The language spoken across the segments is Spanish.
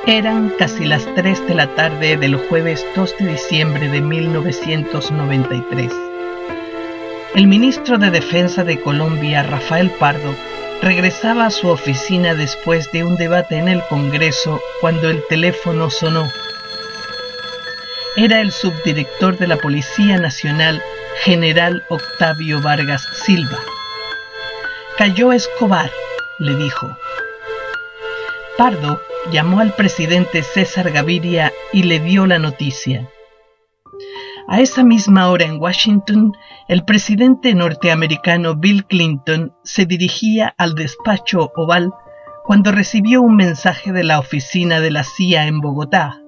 Eran casi las 3 de la tarde del jueves 2 de diciembre de 1993. El ministro de Defensa de Colombia, Rafael Pardo, regresaba a su oficina después de un debate en el Congreso cuando el teléfono sonó. Era el subdirector de la Policía Nacional, general Octavio Vargas Silva. «Cayó Escobar», le dijo. Pardo llamó al presidente César Gaviria y le dio la noticia. A esa misma hora en Washington, el presidente norteamericano Bill Clinton se dirigía al despacho Oval cuando recibió un mensaje de la oficina de la CIA en Bogotá.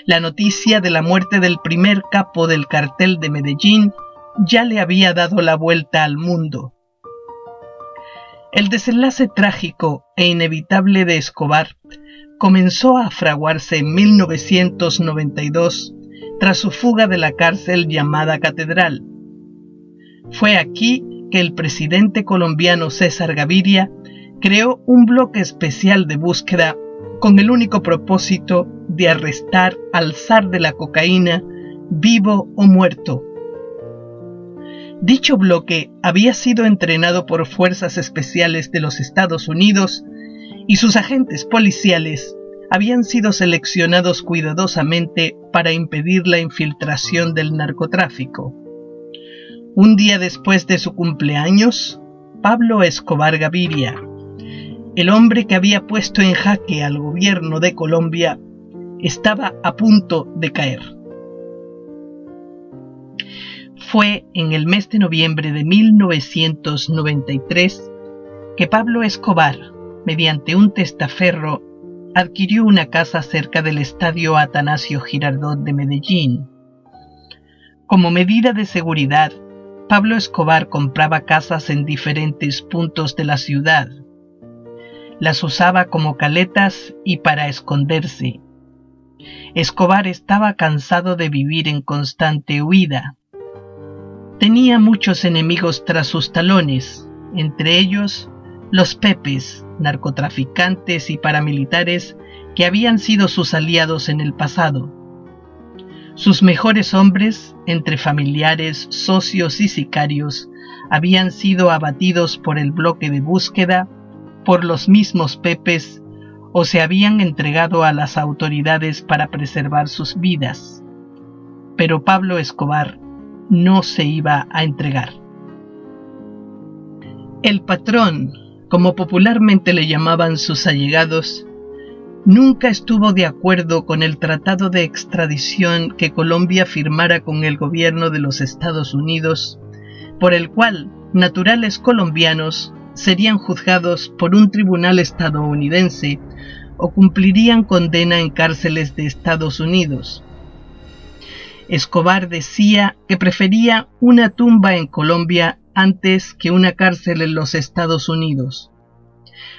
La noticia de la muerte del primer capo del cartel de Medellín ya le había dado la vuelta al mundo. El desenlace trágico e inevitable de Escobar comenzó a fraguarse en 1992 tras su fuga de la cárcel llamada Catedral. Fue aquí que el presidente colombiano César Gaviria creó un bloque especial de búsqueda con el único propósito de arrestar al zar de la cocaína, vivo o muerto. Dicho bloque había sido entrenado por fuerzas especiales de los Estados Unidos y sus agentes policiales habían sido seleccionados cuidadosamente para impedir la infiltración del narcotráfico. Un día después de su cumpleaños, Pablo Escobar Gaviria, el hombre que había puesto en jaque al gobierno de Colombia, estaba a punto de caer. Fue en el mes de noviembre de 1993 que Pablo Escobar, mediante un testaferro, adquirió una casa cerca del estadio Atanasio Girardot de Medellín. Como medida de seguridad, Pablo Escobar compraba casas en diferentes puntos de la ciudad. Las usaba como caletas y para esconderse. Escobar estaba cansado de vivir en constante huida. Tenía muchos enemigos tras sus talones, entre ellos los Pepes, narcotraficantes y paramilitares que habían sido sus aliados en el pasado. Sus mejores hombres, entre familiares, socios y sicarios, habían sido abatidos por el bloque de búsqueda, por los mismos Pepes, o se habían entregado a las autoridades para preservar sus vidas. Pero Pablo Escobar no se iba a entregar. El patrón, como popularmente le llamaban sus allegados, nunca estuvo de acuerdo con el tratado de extradición que Colombia firmara con el gobierno de los Estados Unidos, por el cual naturales colombianos serían juzgados por un tribunal estadounidense o cumplirían condena en cárceles de Estados Unidos. Escobar decía que prefería una tumba en Colombia antes que una cárcel en los Estados Unidos.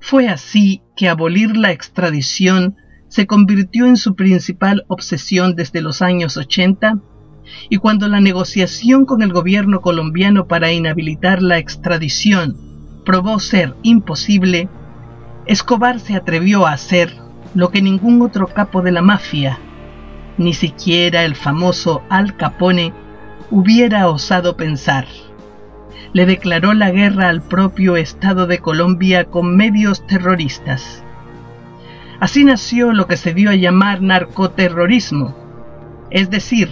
Fue así que abolir la extradición se convirtió en su principal obsesión desde los años 80, y cuando la negociación con el gobierno colombiano para inhabilitar la extradición probó ser imposible, Escobar se atrevió a hacer lo que ningún otro capo de la mafia, ni siquiera el famoso Al Capone, hubiera osado pensar. Le declaró la guerra al propio Estado de Colombia con medios terroristas. Así nació lo que se dio a llamar narcoterrorismo, es decir,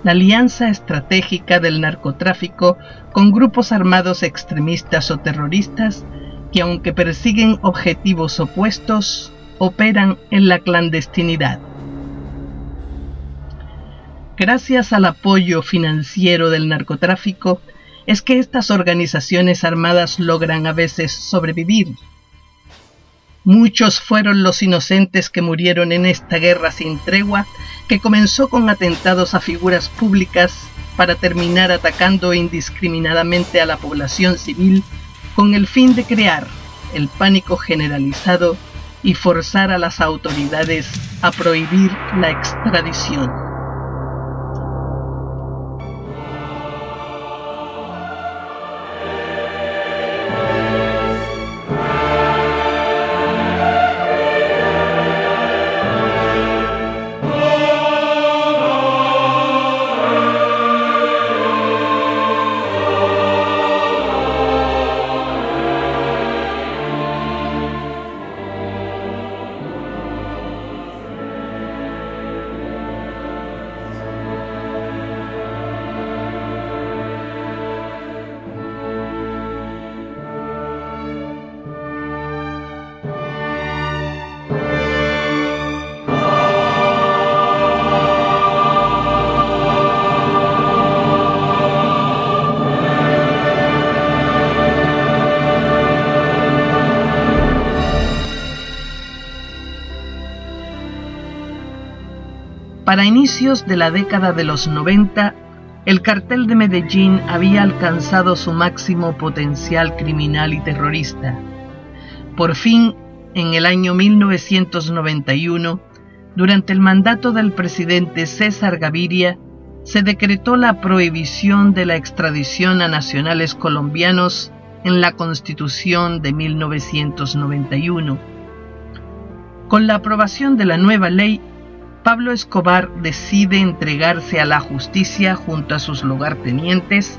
la alianza estratégica del narcotráfico con grupos armados extremistas o terroristas que, aunque persiguen objetivos opuestos, operan en la clandestinidad. Gracias al apoyo financiero del narcotráfico, es que estas organizaciones armadas logran a veces sobrevivir. Muchos fueron los inocentes que murieron en esta guerra sin tregua, que comenzó con atentados a figuras públicas para terminar atacando indiscriminadamente a la población civil con el fin de crear el pánico generalizado y forzar a las autoridades a prohibir la extradición. Para inicios de la década de los 90, el cartel de Medellín había alcanzado su máximo potencial criminal y terrorista. Por fin, en el año 1991, durante el mandato del presidente César Gaviria, se decretó la prohibición de la extradición a nacionales colombianos en la Constitución de 1991. Con la aprobación de la nueva ley, Pablo Escobar decide entregarse a la justicia junto a sus lugartenientes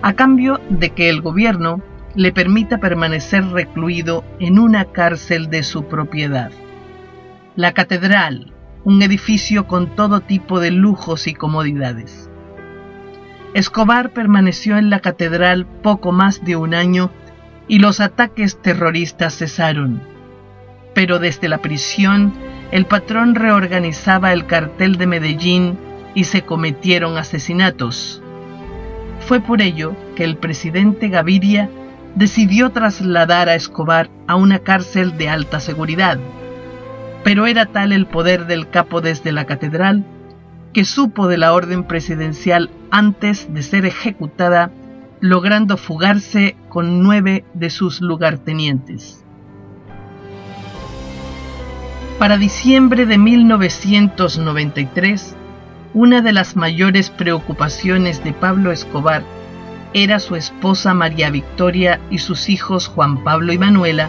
a cambio de que el gobierno le permita permanecer recluido en una cárcel de su propiedad. La Catedral, un edificio con todo tipo de lujos y comodidades. Escobar permaneció en la Catedral poco más de un año y los ataques terroristas cesaron. Pero desde la prisión, el patrón reorganizaba el cartel de Medellín y se cometieron asesinatos. Fue por ello que el presidente Gaviria decidió trasladar a Escobar a una cárcel de alta seguridad. Pero era tal el poder del capo desde la Catedral que supo de la orden presidencial antes de ser ejecutada, logrando fugarse con 9 de sus lugartenientes. Para diciembre de 1993, una de las mayores preocupaciones de Pablo Escobar era su esposa María Victoria y sus hijos Juan Pablo y Manuela,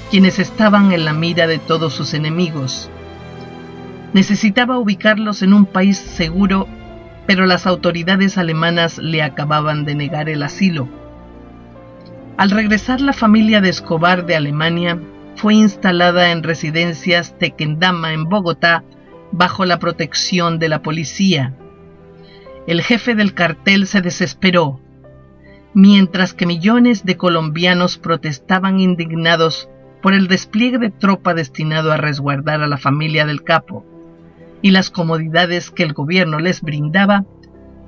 quienes estaban en la mira de todos sus enemigos. Necesitaba ubicarlos en un país seguro, pero las autoridades alemanas le acababan de negar el asilo. Al regresar la familia de Escobar de Alemania, fue instalada en residencias Tequendama en Bogotá, bajo la protección de la policía. El jefe del cartel se desesperó, mientras que millones de colombianos protestaban indignados por el despliegue de tropa destinado a resguardar a la familia del capo y las comodidades que el gobierno les brindaba.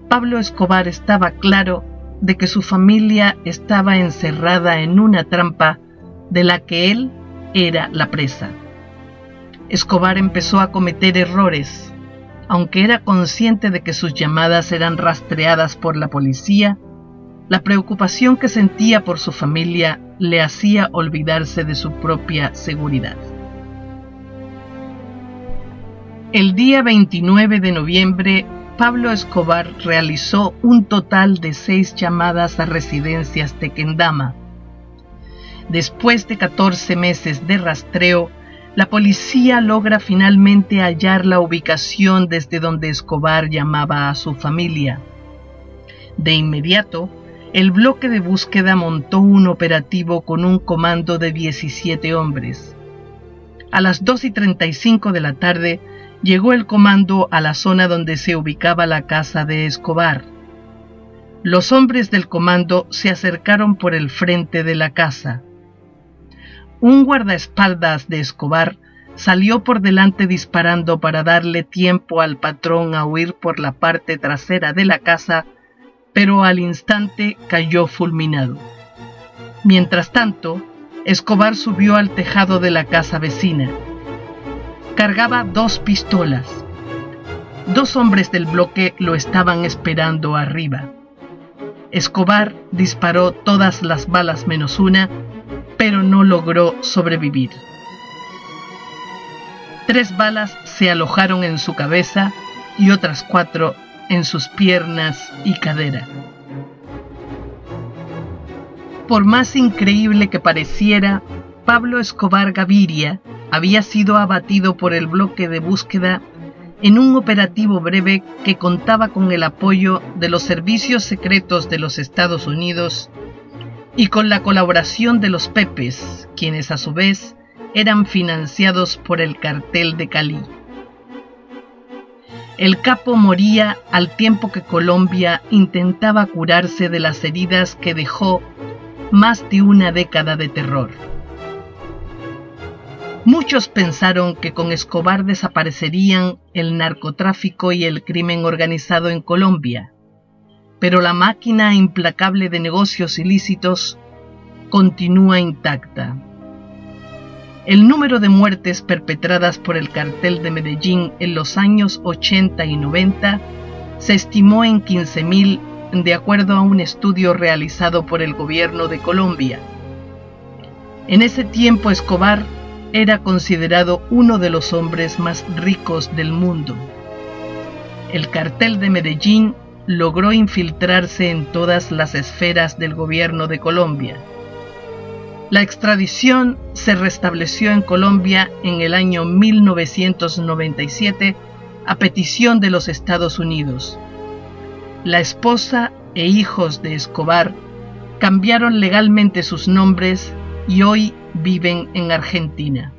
Pablo Escobar estaba claro de que su familia estaba encerrada en una trampa de la que él era la presa. Escobar empezó a cometer errores. Aunque era consciente de que sus llamadas eran rastreadas por la policía, la preocupación que sentía por su familia le hacía olvidarse de su propia seguridad. El día 29 de noviembre, Pablo Escobar realizó un total de 6 llamadas a residencias Tequendama. Después de 14 meses de rastreo, la policía logra finalmente hallar la ubicación desde donde Escobar llamaba a su familia. De inmediato, el bloque de búsqueda montó un operativo con un comando de 17 hombres. A las 2:35 de la tarde, llegó el comando a la zona donde se ubicaba la casa de Escobar. Los hombres del comando se acercaron por el frente de la casa. Un guardaespaldas de Escobar salió por delante disparando para darle tiempo al patrón a huir por la parte trasera de la casa, pero al instante cayó fulminado. Mientras tanto, Escobar subió al tejado de la casa vecina. Cargaba 2 pistolas. 2 hombres del bloque lo estaban esperando arriba. Escobar disparó todas las balas menos una, pero no logró sobrevivir. 3 balas se alojaron en su cabeza y otras 4 en sus piernas y cadera. Por más increíble que pareciera, Pablo Escobar Gaviria había sido abatido por el bloque de búsqueda en un operativo breve que contaba con el apoyo de los servicios secretos de los Estados Unidos y con la colaboración de los Pepes, quienes a su vez eran financiados por el cartel de Cali. El capo moría al tiempo que Colombia intentaba curarse de las heridas que dejó más de una década de terror. Muchos pensaron que con Escobar desaparecerían el narcotráfico y el crimen organizado en Colombia, pero la máquina implacable de negocios ilícitos continúa intacta. El número de muertes perpetradas por el cartel de Medellín en los años 80 y 90 se estimó en 15.000, de acuerdo a un estudio realizado por el gobierno de Colombia. En ese tiempo Escobar era considerado uno de los hombres más ricos del mundo. El cartel de Medellín logró infiltrarse en todas las esferas del gobierno de Colombia. La extradición se restableció en Colombia en el año 1997 a petición de los Estados Unidos. La esposa e hijos de Escobar cambiaron legalmente sus nombres y hoy viven en Argentina.